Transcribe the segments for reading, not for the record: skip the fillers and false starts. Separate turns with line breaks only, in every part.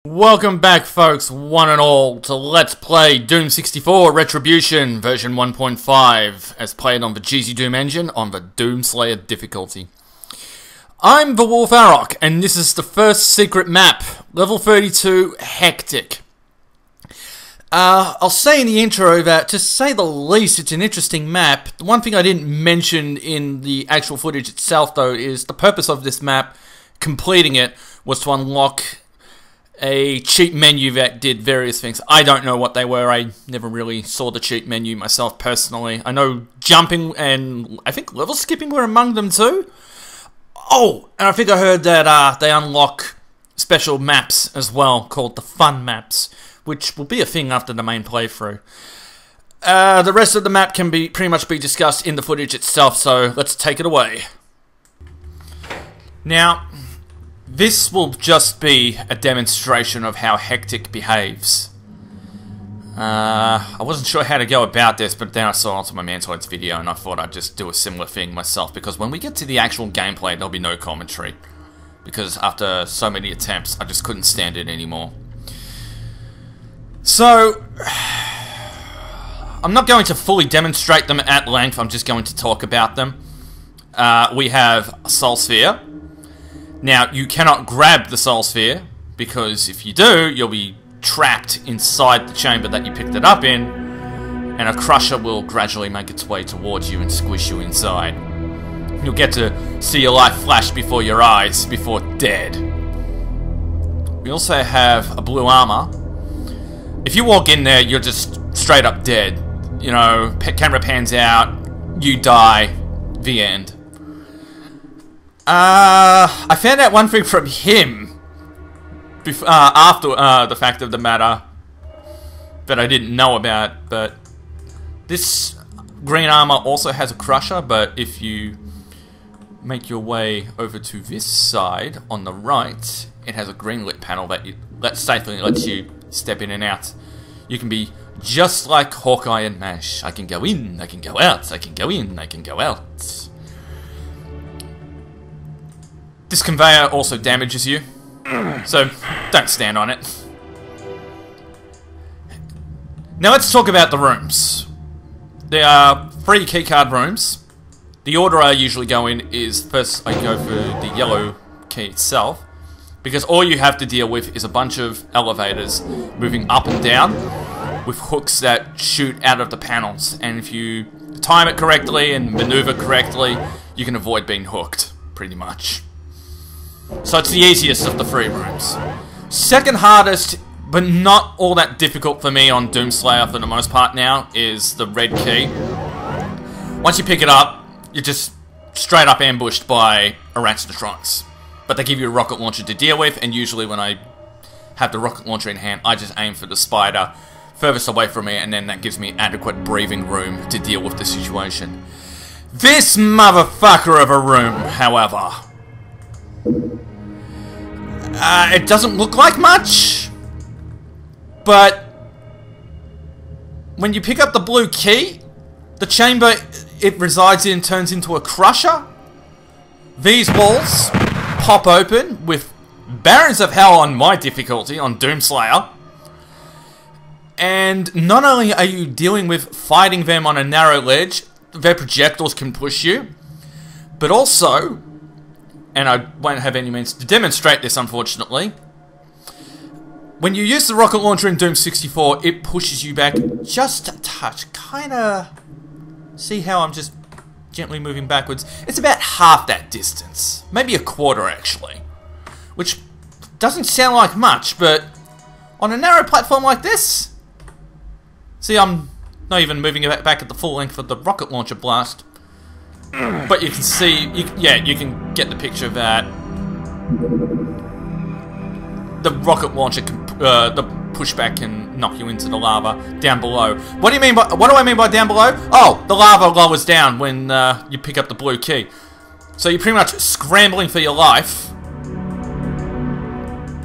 Welcome back, folks, one and all, to Let's Play Doom 64 Retribution version 1.5, as played on the GZDoom engine on the Doomslayer difficulty. I'm the Wolf Arok, and this is the first secret map, level 32, Hectic. I'll say in the intro that, to say the least, it's an interesting map. The one thing I didn't mention in the actual footage itself, though, is the purpose of this map, completing it, was to unlock a cheat menu that did various things. I don't know what they were. I never really saw the cheat menu myself personally. I know jumping and I think level skipping were among them too. Oh, and I think I heard that they unlock special maps as well called the fun maps, which will be a thing after the main playthrough. The rest of the map can be pretty much be discussed in the footage itself, so let's take it away. Now, this will just be a demonstration of how Hectic behaves. I wasn't sure how to go about this, but then I saw Ultimate Mantoid's video and I thought I'd just do a similar thing myself, because when we get to the actual gameplay, there'll be no commentary. Because after so many attempts, I just couldn't stand it anymore. So, I'm not going to fully demonstrate them at length, I'm just going to talk about them. We have a Soul Sphere. Now, you cannot grab the Soul Sphere, because if you do, you'll be trapped inside the chamber that you picked it up in, and a crusher will gradually make its way towards you and squish you inside. You'll get to see your life flash before your eyes, before dead. We also have a blue armor. If you walk in there, you're just straight up dead. You know, camera pans out, you die, the end. I found out one thing from him after the fact of the matter that I didn't know about, but this green armor also has a crusher, but if you make your way over to this side on the right, it has a green lit panel that safely lets you step in and out. You can be just like Hawkeye and MASH. I can go in, I can go out, I can go in, I can go out. This conveyor also damages you, so don't stand on it. Now let's talk about the rooms. There are 3 keycard rooms. The order I usually go in is, first I go for the yellow key itself, because all you have to deal with is a bunch of elevators moving up and down with hooks that shoot out of the panels, and if you time it correctly and maneuver correctly, you can avoid being hooked, pretty much. So it's the easiest of the 3 rooms. Second hardest, but not all that difficult for me on Doomslayer for the most part now, is the red key. Once you pick it up, you're just straight up ambushed by Orancetrons. But they give you a rocket launcher to deal with, and usually when I have the rocket launcher in hand, I just aim for the spider furthest away from me, and then that gives me adequate breathing room to deal with the situation. This motherfucker of a room, however, it doesn't look like much, but when you pick up the blue key, the chamber it resides in turns into a crusher. These walls pop open with Barons of Hell on my difficulty, on Doomslayer, and not only are you dealing with fighting them on a narrow ledge, their projectiles can push you, but also, and I won't have any means to demonstrate this, unfortunately, when you use the rocket launcher in Doom 64, it pushes you back just a touch. Kinda... See how I'm just gently moving backwards? It's about half that distance. Maybe a quarter, actually. Which doesn't sound like much, but on a narrow platform like this... See, I'm not even moving it back at the full length of the rocket launcher blast. But you can see, you can get the picture that the rocket launcher, the pushback can knock you into the lava down below. What do I mean by down below? Oh, the lava lowers down when you pick up the blue key. So you're pretty much scrambling for your life,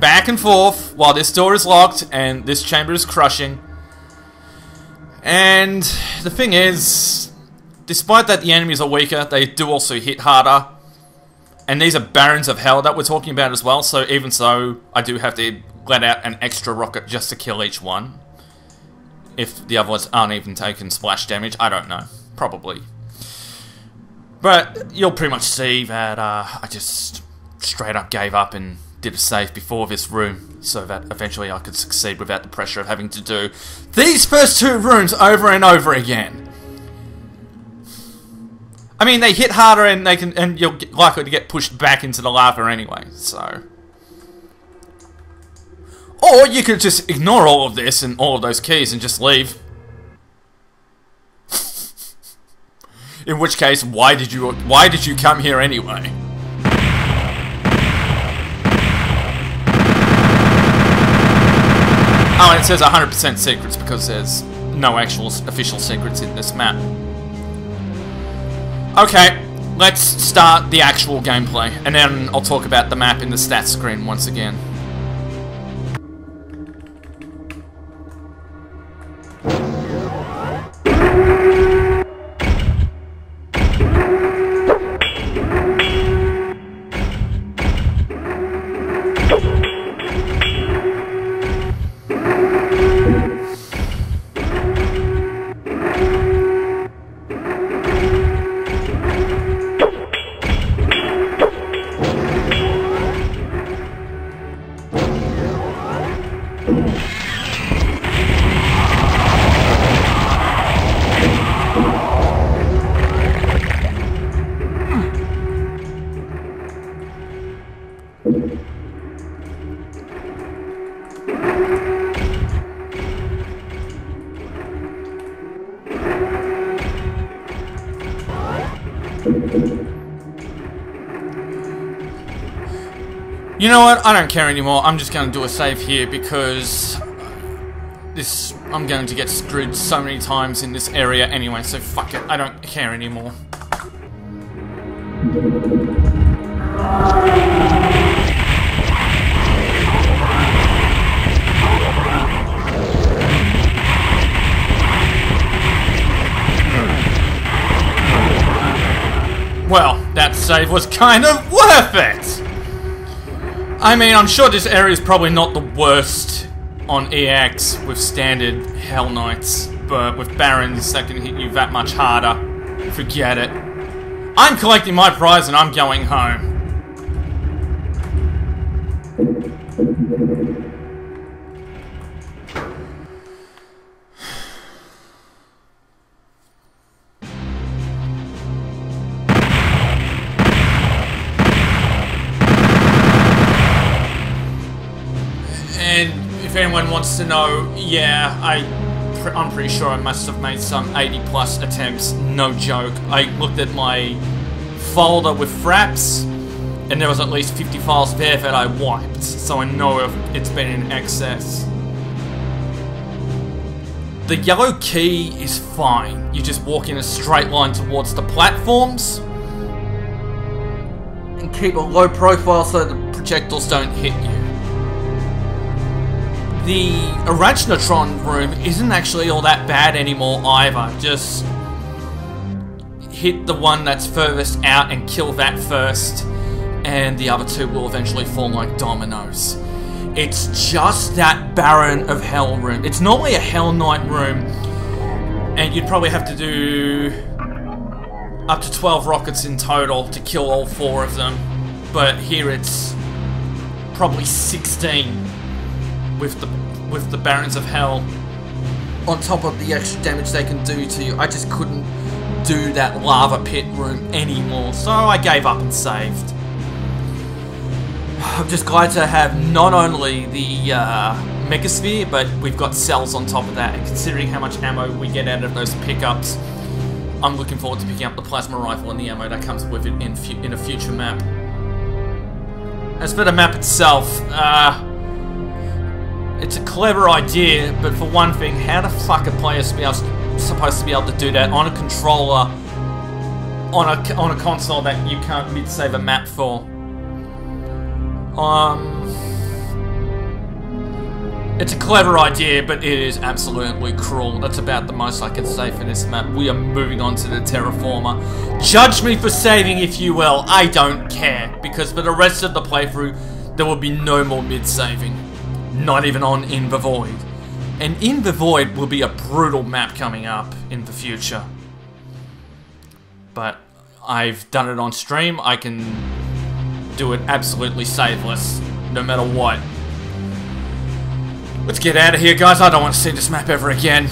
back and forth, while this door is locked and this chamber is crushing. And the thing is, despite that the enemies are weaker, they do also hit harder. And these are Barons of Hell that we're talking about as well, so even so, I do have to let out an extra rocket just to kill each one. If the others aren't even taking splash damage, I don't know. Probably. But you'll pretty much see that I just straight up gave up and did a save before this room, so that eventually I could succeed without the pressure of having to do these first two rooms over and over again. I mean, they hit harder and you're likely to get pushed back into the lava anyway, so... Or you could just ignore all of this and all of those keys and just leave. In which case, why did you come here anyway? Oh, and it says 100% secrets because there's no actual official secrets in this map. Okay, let's start the actual gameplay, and then I'll talk about the map in the stats screen once again. You know what? I don't care anymore. I'm just going to do a save here because I'm going to get screwed so many times in this area anyway, so fuck it. I don't care anymore. Well, that save was kind of worth it! I mean, I'm sure this area is probably not the worst on EX with standard Hell Knights, but with Barons that can hit you that much harder, forget it. I'm collecting my prize and I'm going home. And if anyone wants to know, yeah, I'm pretty sure I must have made some 80+ attempts, no joke. I looked at my folder with fraps, and there was at least 50 files there that I wiped, so I know it's been in excess. The yellow key is fine. You just walk in a straight line towards the platforms, and keep a low profile so the projectiles don't hit you. The Arachnotron room isn't actually all that bad anymore either. Just hit the one that's furthest out and kill that first, and the other two will eventually fall like dominoes. It's just that Baron of Hell room. It's normally a Hell Knight room, and you'd probably have to do up to 12 rockets in total to kill all 4 of them. But here it's probably 16. With the Barons of Hell on top of the extra damage they can do to you. I just couldn't do that lava pit room anymore, so I gave up and saved. I'm just glad to have not only the Megasphere, but we've got cells on top of that, and considering how much ammo we get out of those pickups, I'm looking forward to picking up the plasma rifle and the ammo that comes with it in a future map. As for the map itself, it's a clever idea, but for one thing, how the fuck are players supposed to be able to do that on a controller, on a console that you can't mid-save a map for? It's a clever idea, but it is absolutely cruel. That's about the most I can say for this map. We are moving on to the Terraformer. Judge me for saving if you will, I don't care, because for the rest of the playthrough, there will be no more mid-saving. Not even on In the Void. And In the Void will be a brutal map coming up in the future. But I've done it on stream. I can do it absolutely saveless, no matter what. Let's get out of here, guys. I don't want to see this map ever again.